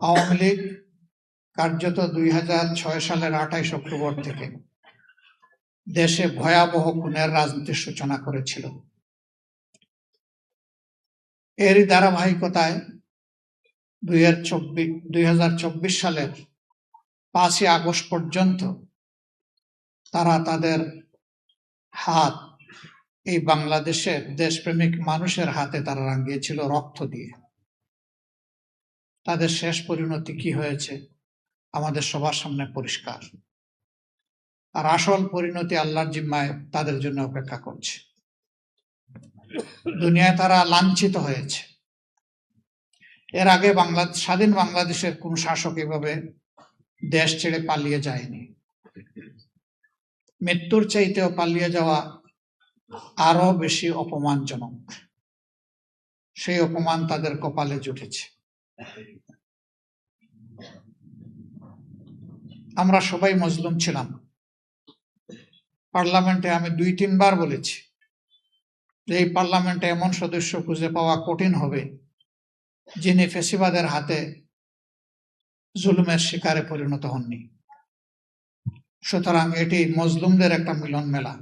আওয়ামী লীগ কার্যত 2006 সালের 28 অক্টোবর থেকে দেশে ভয়াবহ খুনের রাজনীতির সূচনা করেছিল। এরই ধারাবাহিকতায় 2024 সালের 5ই আগস্ট পর্যন্ত তারা তাদের হাত এই বাংলাদেশের দেশপ্রেমিক মানুষের হাতে তারা রাঙিয়েছিল রক্ত দিয়ে। তাদের শেষ পরিণতি কি হয়েছে আমাদের সবার সামনে পরিষ্কার। আর আসল পরিণতি আল্লাহর জিম্মায় তাদের জন্য অপেক্ষা করছে। দুনিয়ায় তারা লাঞ্ছিত হয়েছে। এর আগে স্বাধীন বাংলাদেশের কোন শাসক এভাবে দেশ ছেড়ে পালিয়ে যায়নি। মৃত্যুর চাইতেও পালিয়ে যাওয়া আরো বেশি অপমানজনক। সেই অপমান তাদের কপালে জুটেছে। আমরা সবাই মজলুম ছিলাম। পার্লামেন্টে আমি 2-3 বার বলেছি যে এই পার্লামেন্টে এমন সদস্য খুঁজে পাওয়া কঠিন হবে যিনি ফ্যাসিবাদের হাতে জুলুমের শিকারে পরিণত হননি। সুতরাং এটি মজলুমদের একটা মিলন মেলা।